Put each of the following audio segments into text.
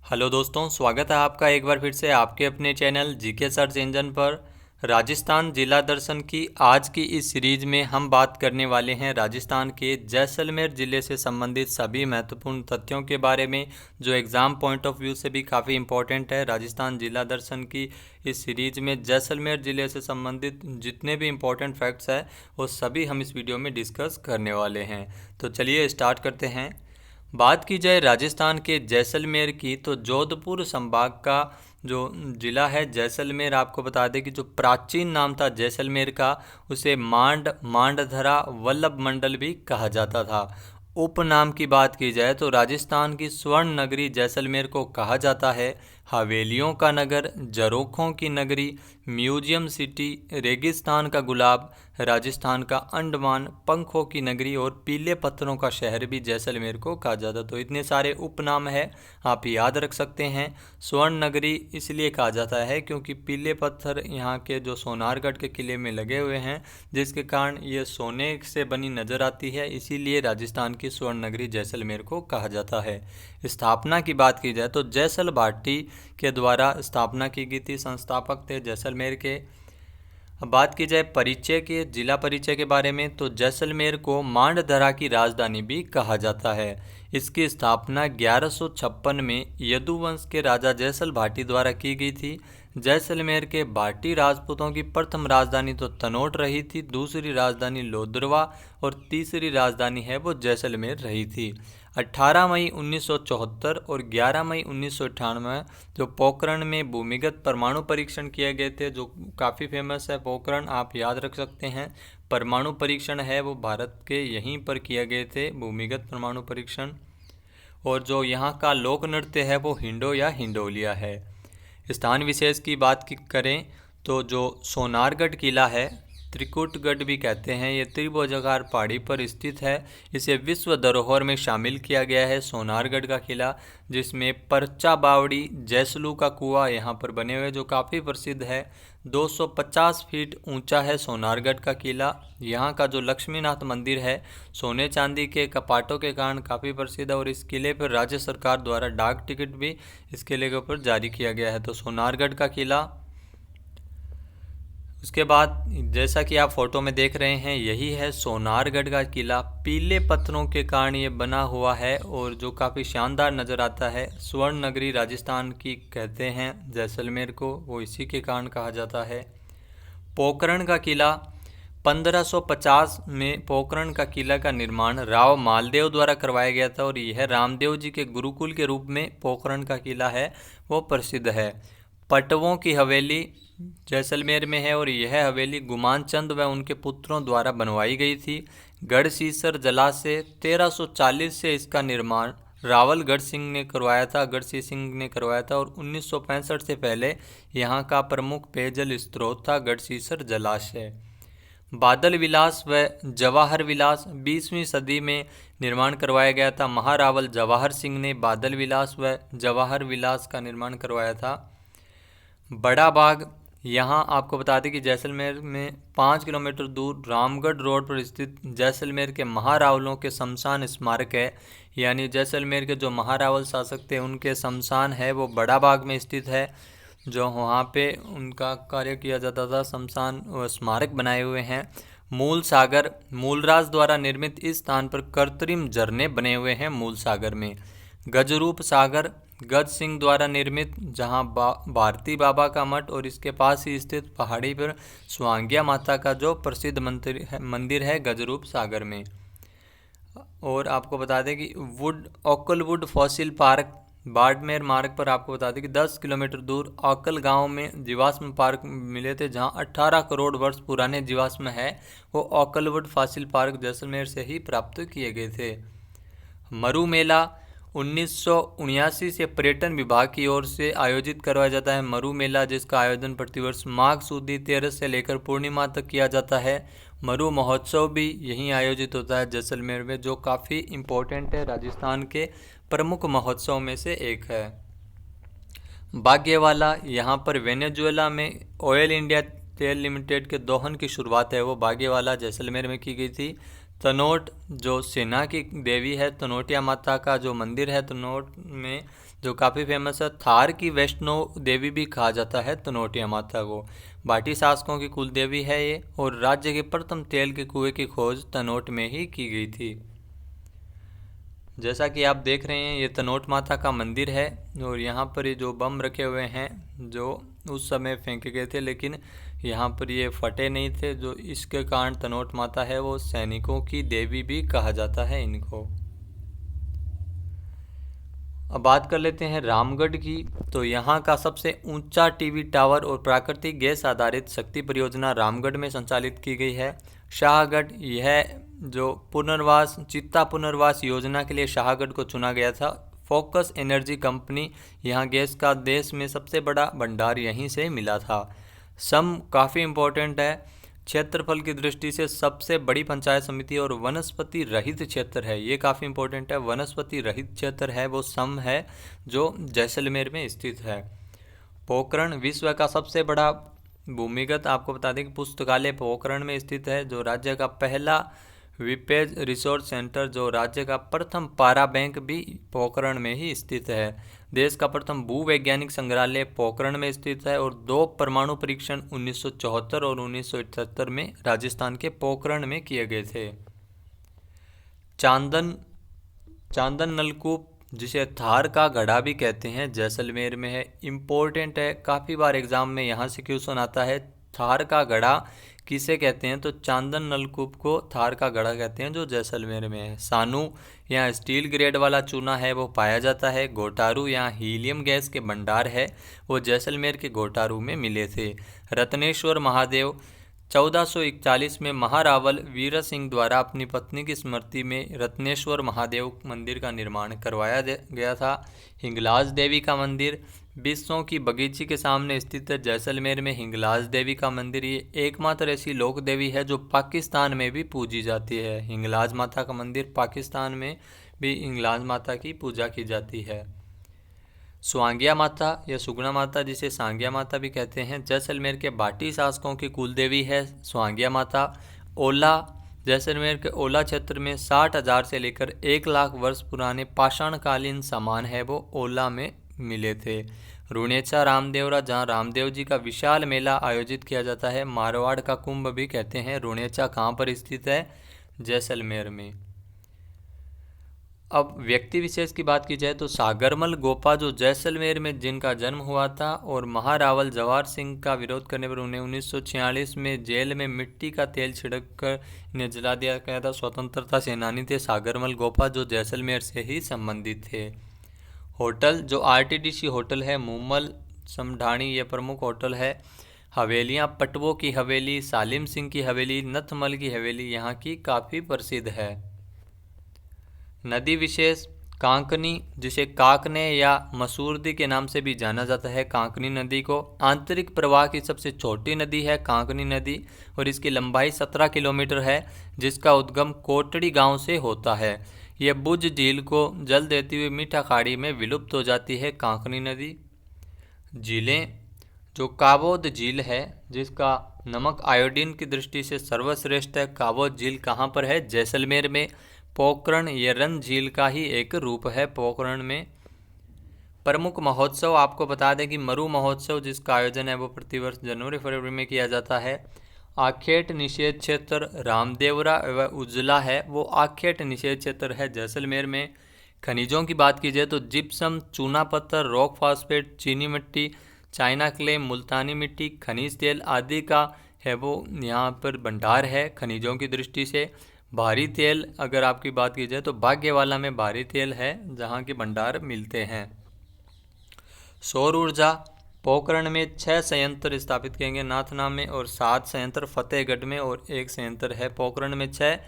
Hello दोस्तों, स्वागत है आपका एक बार फिर से आपके अपने चैनल जीके सर्च इंजन पर। राजस्थान जिला दर्शन की आज की इस सीरीज में हम बात करने वाले हैं राजस्थान के जैसलमेर ज़िले से संबंधित सभी महत्वपूर्ण तथ्यों के बारे में, जो एग्ज़ाम पॉइंट ऑफ व्यू से भी काफ़ी इम्पोर्टेंट है। राजस्थान जिला दर्शन की इस सीरीज में जैसलमेर ज़िले से संबंधित जितने भी इम्पोर्टेंट फैक्ट्स हैं वो सभी हम इस वीडियो में डिस्कस करने वाले हैं। तो चलिए स्टार्ट करते हैं। बात की जाए राजस्थान के जैसलमेर की, तो जोधपुर संभाग का जो ज़िला है जैसलमेर, आपको बता दें कि जो प्राचीन नाम था जैसलमेर का, उसे मांडधरा वल्लभ मंडल भी कहा जाता था। उपनाम की बात की जाए तो राजस्थान की स्वर्ण नगरी जैसलमेर को कहा जाता है। हवेलियों का नगर, जरोखों की नगरी, म्यूजियम सिटी, रेगिस्तान का गुलाब, राजस्थान का अंडमान, पंखों की नगरी और पीले पत्थरों का शहर भी जैसलमेर को कहा जाता है। तो इतने सारे उपनाम है, आप याद रख सकते हैं। स्वर्ण नगरी इसलिए कहा जाता है क्योंकि पीले पत्थर यहाँ के जो सोनारगढ़ के किले में लगे हुए हैं, जिसके कारण ये सोने से बनी नज़र आती है, इसीलिए राजस्थान की स्वर्ण नगरी जैसलमेर को कहा जाता है। स्थापना की बात की जाए तो जैसल भाटी के द्वारा स्थापना की गई थी, संस्थापक थे जैसलमेर के। अब बात की जाए परिचय के, जिला परिचय के बारे में, तो जैसलमेर को मांडधरा की राजधानी भी कहा जाता है। इसकी स्थापना 1156 में यदुवंश के राजा जैसल भाटी द्वारा की गई थी। जैसलमेर के भाटी राजपूतों की प्रथम राजधानी तो तनोट रही थी, दूसरी राजधानी लोदरवा और तीसरी राजधानी है वो जैसलमेर रही थी। 18 मई 1974 और 11 मई 1998 जो पोखरण में भूमिगत परमाणु परीक्षण किए गए थे, जो काफ़ी फेमस है पोखरण, आप याद रख सकते हैं। परमाणु परीक्षण है वो भारत के यहीं पर किए गए थे, भूमिगत परमाणु परीक्षण। और जो यहाँ का लोक नृत्य है वो हिंडो या हिंडोलिया है। स्थान विशेष की बात करें तो जो सोनारगढ़ किला है, त्रिकुटगढ़ भी कहते हैं, ये त्रिभुजाकार पहाड़ी पर स्थित है। इसे विश्व धरोहर में शामिल किया गया है सोनारगढ़ का किला, जिसमें परचा बावड़ी, जैसलू का कुआं यहाँ पर बने हुए जो काफ़ी प्रसिद्ध है। 250 फीट ऊंचा है सोनारगढ़ का किला। यहाँ का जो लक्ष्मीनाथ मंदिर है सोने चांदी के कपाटों के कारण काफ़ी प्रसिद्ध है, और इस किले पर राज्य सरकार द्वारा डाक टिकट भी इस किले के ऊपर जारी किया गया है। तो सोनारगढ़ का किला। उसके बाद जैसा कि आप फोटो में देख रहे हैं, यही है सोनारगढ़ का किला। पीले पत्थरों के कारण ये बना हुआ है और जो काफ़ी शानदार नज़र आता है। स्वर्ण नगरी राजस्थान की कहते हैं जैसलमेर को, वो इसी के कारण कहा जाता है। पोखरण का किला 1550 में पोखरण का किला का निर्माण राव मालदेव द्वारा करवाया गया था, और यह रामदेव जी के गुरुकुल के रूप में पोखरण का किला है वो प्रसिद्ध है। पटवों की हवेली जैसलमेर में है, और यह हवेली गुमान चंद व उनके पुत्रों द्वारा बनवाई गई थी। गढ़सीसर जलाशय 1340 से इसका निर्माण रावल गढ़ सिंह ने करवाया था, गढ़सी सिंह ने करवाया था, और 1965 से पहले यहाँ का प्रमुख पेयजल स्रोत था गढ़सीसर जलाशय। बादल विलास व जवाहर विलास 20वीं सदी में निर्माण करवाया गया था। महारावल जवाहर सिंह ने बादल विलास व जवाहर विलास का निर्माण करवाया था। बड़ा बाग, यहाँ आपको बता दें कि जैसलमेर में 5 किलोमीटर दूर रामगढ़ रोड पर स्थित जैसलमेर के महारावलों के शमशान स्मारक है। यानी जैसलमेर के जो महारावल शासक थे उनके शमशान है वो बड़ा बाग में स्थित है, जो वहाँ पे उनका कार्य किया जाता था। शमशान स्मारक बनाए हुए हैं। मूल सागर, मूलराज द्वारा निर्मित इस स्थान पर कृत्रिम झरने बने हुए हैं मूल सागर में। गजरूप सागर गज सिंह द्वारा निर्मित, जहां भारती बाबा का मठ और इसके पास ही स्थित पहाड़ी पर स्वांगिया माता का जो प्रसिद्ध मंदिर है गजरूप सागर में। और आपको बता दें कि ओकलवुड फॉसिल पार्क बाड़मेर मार्ग पर आपको बता दें कि 10 किलोमीटर दूर ओकल गांव में जीवाश्म पार्क मिले थे, जहां 18 करोड़ वर्ष पुराने जीवाश्म है वो ओकलवुड फॉसिल पार्क जैसलमेर से ही प्राप्त किए गए थे। मरु मेला 1979 से पर्यटन विभाग की ओर से आयोजित करवाया जाता है मरु मेला, जिसका आयोजन प्रतिवर्ष माघ सुदी 13 से लेकर पूर्णिमा तक किया जाता है। मरु महोत्सव भी यहीं आयोजित होता है जैसलमेर में, जो काफ़ी इम्पोर्टेंट है, राजस्थान के प्रमुख महोत्सव में से एक है। बागेवाला, यहाँ पर वेनेजुएला में ऑयल इंडिया तेल लिमिटेड के दोहन की शुरुआत है वो बागेवाला जैसलमेर में की गई थी। तनोट जो सेना की देवी है, तनोटिया माता का जो मंदिर है तनोट में, जो काफ़ी फेमस है। थार की वैष्णो देवी भी कहा जाता है तनोटिया माता को। भाटी शासकों की कुल देवी है ये, और राज्य के प्रथम तेल के कुएं की खोज तनोट में ही की गई थी। जैसा कि आप देख रहे हैं, ये तनोट माता का मंदिर है, और यहाँ पर ये जो बम रखे हुए हैं जो उस समय फेंके गए थे, लेकिन यहाँ पर ये फटे नहीं थे, जो इसके कारण तनोट माता है वो सैनिकों की देवी भी कहा जाता है इनको। अब बात कर लेते हैं रामगढ़ की। तो यहाँ का सबसे ऊंचा टीवी टावर और प्राकृतिक गैस आधारित शक्ति परियोजना रामगढ़ में संचालित की गई है। शाहगढ़, यह जो पुनर्वास चित्ता पुनर्वास योजना के लिए शाहगढ़ को चुना गया था। फोकस एनर्जी कंपनी, यहाँ गैस का देश में सबसे बड़ा भंडार यहीं से मिला था। सम काफ़ी इम्पोर्टेंट है, क्षेत्रफल की दृष्टि से सबसे बड़ी पंचायत समिति और वनस्पति रहित क्षेत्र है, ये काफ़ी इम्पोर्टेंट है। वनस्पति रहित क्षेत्र है वो सम है, जो जैसलमेर में स्थित है। पोखरण, विश्व का सबसे बड़ा भूमिगत, आपको बता दें कि पुस्तकालय पोखरण में स्थित है। जो राज्य का पहला विपेज रिसोर्स सेंटर, जो राज्य का प्रथम पारा बैंक भी पोखरण में ही स्थित है। देश का प्रथम भूवैज्ञानिक संग्रहालय पोखरण में स्थित है, और 2 परमाणु परीक्षण 1974 और 1978 में राजस्थान के पोखरण में किए गए थे। चांदन नलकूप, जिसे थार का घड़ा भी कहते हैं, जैसलमेर में है। इम्पोर्टेंट है, काफ़ी बार एग्जाम में यहाँ से क्वेश्चन आता है। थार का घड़ा किसे कहते हैं, तो चांदन नलकूप को थार का घड़ा कहते हैं, जो जैसलमेर में है। सानू, यहाँ स्टील ग्रेड वाला चूना है वो पाया जाता है। घोटारू, यहाँ हीलियम गैस के भंडार है, वो जैसलमेर के घोटारू में मिले थे। रत्नेश्वर महादेव, 1441 में महारावल वीर सिंह द्वारा अपनी पत्नी की स्मृति में रत्नेश्वर महादेव मंदिर का निर्माण करवाया गया था। हिंगलाज देवी का मंदिर, बिस्सों की बगीची के सामने स्थित है जैसलमेर में हिंगलाज देवी का मंदिर। ये एकमात्र ऐसी लोक देवी है जो पाकिस्तान में भी पूजी जाती है। हिंगलाज माता का मंदिर, पाकिस्तान में भी हिंगलाज माता की पूजा की जाती है। स्वांगिया माता या सुगुणा माता, जिसे सांगिया माता भी कहते हैं, जैसलमेर के भाटी शासकों की कुलदेवी है स्वांगिया माता। ओला, जैसलमेर के ओला क्षेत्र में 60,000 से लेकर 1,00,000 वर्ष पुराने पाषाणकालीन सामान है वो ओला में मिले थे। रुणेचा रामदेवरा, जहाँ रामदेव जी का विशाल मेला आयोजित किया जाता है, मारवाड़ का कुंभ भी कहते हैं। रुणेचा कहाँ पर स्थित है, जैसलमेर में। अब व्यक्ति विशेष की बात की जाए तो सागरमल गोपा, जो जैसलमेर में जिनका जन्म हुआ था और महारावल जवाहर सिंह का विरोध करने पर उन्हें 1946 में जेल में मिट्टी का तेल छिड़क कर इन्हें जला दिया गया था, स्वतंत्रता सेनानी थे सागरमल गोपा, जो जैसलमेर से ही संबंधित थे। होटल, जो आरटीडीसी होटल है मूमल समढाणी, ये प्रमुख होटल है। हवेलियाँ, पटवों की हवेली, सालिम सिंह की हवेली, नथमल की हवेली यहाँ की काफ़ी प्रसिद्ध है। नदी विशेष, कांकनी, जिसे काकने या मसूरदी के नाम से भी जाना जाता है, कांकनी नदी को। आंतरिक प्रवाह की सबसे छोटी नदी है कांकनी नदी, और इसकी लंबाई 17 किलोमीटर है, जिसका उद्गम कोटड़ी गांव से होता है। यह बुझ झील को जल देती हुई मीठा खाड़ी में विलुप्त हो जाती है कांकनी नदी। झीलें, जो काबोद झील है, जिसका नमक आयोडीन की दृष्टि से सर्वश्रेष्ठ है। काबोद झील कहाँ पर है, जैसलमेर में। पोखरण, ये रन झील का ही एक रूप है पोखरण में। प्रमुख महोत्सव, आपको बता दें कि मरु महोत्सव जिसका आयोजन है वो प्रतिवर्ष जनवरी फरवरी में किया जाता है। आखेट निषेध क्षेत्र, रामदेवरा व उजला है वो आखेट निषेध क्षेत्र है जैसलमेर में। खनिजों की बात की जाए तो जिप्सम, चूना पत्थर, रॉक फास्फेट, चीनी मिट्टी, चाइना क्ले, मुल्तानी मिट्टी, खनिज तेल आदि का है वो यहाँ पर भंडार है खनिजों की दृष्टि से। भारी तेल, अगर आपकी बात की जाए तो भाग्यवाला में भारी तेल है जहाँ के भंडार मिलते हैं। सौर ऊर्जा, पोखरण में 6 संयंत्र स्थापित किए नाथना में, और 7 संयंत्र फतेहगढ़ में, और 1 संयंत्र है पोखरण में 6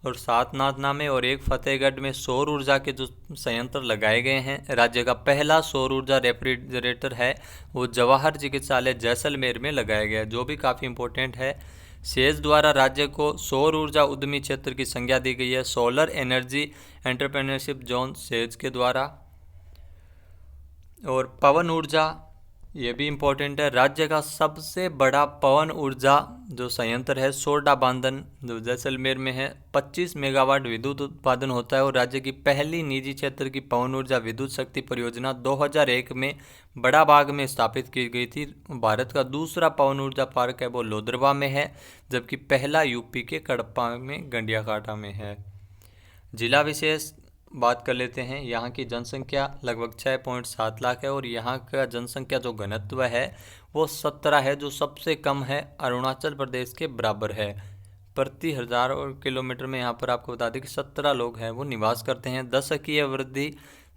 और 7 नाथना में, और 1 फतेहगढ़ में। सौर ऊर्जा के जो संयंत्र लगाए गए हैं, राज्य का पहला सौर ऊर्जा रेफ्रिजरेटर है वो जवाहर चिकित्सालय जैसलमेर में लगाया गया, जो भी काफ़ी इंपॉर्टेंट है। सेज द्वारा राज्य को सौर ऊर्जा उद्यमी क्षेत्र की संज्ञा दी गई है, solar energy entrepreneurship zone says के द्वारा। और पवन ऊर्जा, ये भी इम्पोर्टेंट है। राज्य का सबसे बड़ा पवन ऊर्जा जो संयंत्र है सोरडा बांधन जो जैसलमेर में है, 25 मेगावाट विद्युत उत्पादन होता है। और राज्य की पहली निजी क्षेत्र की पवन ऊर्जा विद्युत शक्ति परियोजना 2001 में बड़ा बाग में स्थापित की गई थी। भारत का दूसरा पवन ऊर्जा पार्क है वो लोदरवा में है, जबकि पहला यूपी के कड़प्पा में गंडियाकाटा में है। जिला विशेष बात कर लेते हैं। यहाँ की जनसंख्या लगभग 6.7 लाख है और यहाँ का जनसंख्या जो घनत्व है वो 17 है, जो सबसे कम है, अरुणाचल प्रदेश के बराबर है। प्रति 1000 किलोमीटर में यहाँ पर आपको बता दें कि 17 लोग हैं वो निवास करते हैं। दशकीय वृद्धि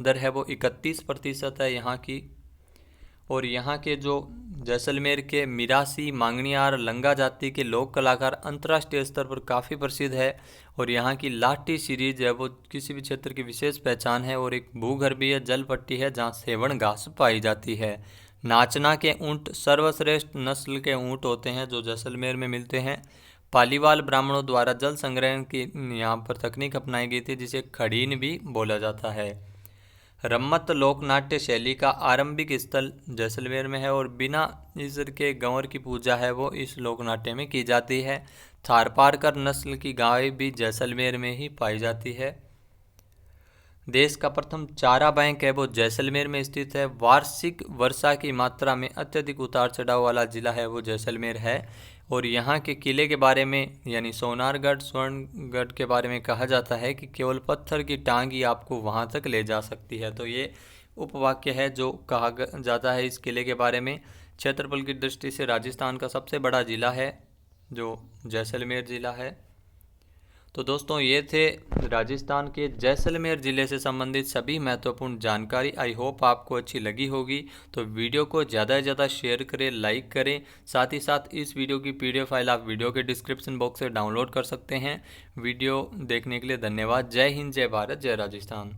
दर है वो 31% है यहाँ की। और यहाँ के जो जैसलमेर के मिरासी, मांगणियार, लंगा जाति के लोक कलाकार अंतर्राष्ट्रीय स्तर पर काफ़ी प्रसिद्ध है। और यहाँ की लाठी सीरीज है वो किसी भी क्षेत्र की विशेष पहचान है। और एक भूगर्भीय जल पट्टी है जहाँ सेवण घास पाई जाती है। नाचना के ऊँट सर्वश्रेष्ठ नस्ल के ऊँट होते हैं जो जैसलमेर में मिलते हैं। पालीवाल ब्राह्मणों द्वारा जल संग्रहण की यहाँ पर तकनीक अपनाई गई थी जिसे खड़ीन भी बोला जाता है। रम्मत लोकनाट्य शैली का आरंभिक स्थल जैसलमेर में है और बिना ईश्वर के गंवर की पूजा है वो इस लोकनाट्य में की जाती है। थारपारकर नस्ल की गाय भी जैसलमेर में ही पाई जाती है। देश का प्रथम चारा बैंक है वो जैसलमेर में स्थित है। वार्षिक वर्षा की मात्रा में अत्यधिक उतार चढ़ाव वाला जिला है वो जैसलमेर है। और यहाँ के किले के बारे में यानी सोनारगढ़, स्वर्णगढ़ के बारे में कहा जाता है कि केवल पत्थर की टांग ही आपको वहाँ तक ले जा सकती है। तो ये उपवाक्य है जो कहा जाता है इस किले के बारे में। क्षेत्रफल की दृष्टि से राजस्थान का सबसे बड़ा जिला है जो जैसलमेर जिला है। तो दोस्तों ये थे राजस्थान के जैसलमेर ज़िले से संबंधित सभी महत्वपूर्ण जानकारी। आई होप आपको अच्छी लगी होगी। तो वीडियो को ज़्यादा से ज़्यादा शेयर करें, लाइक करें। साथ ही साथ इस वीडियो की PDF फाइल आप वीडियो के डिस्क्रिप्शन बॉक्स से डाउनलोड कर सकते हैं। वीडियो देखने के लिए धन्यवाद। जय हिंद, जय भारत, जय राजस्थान।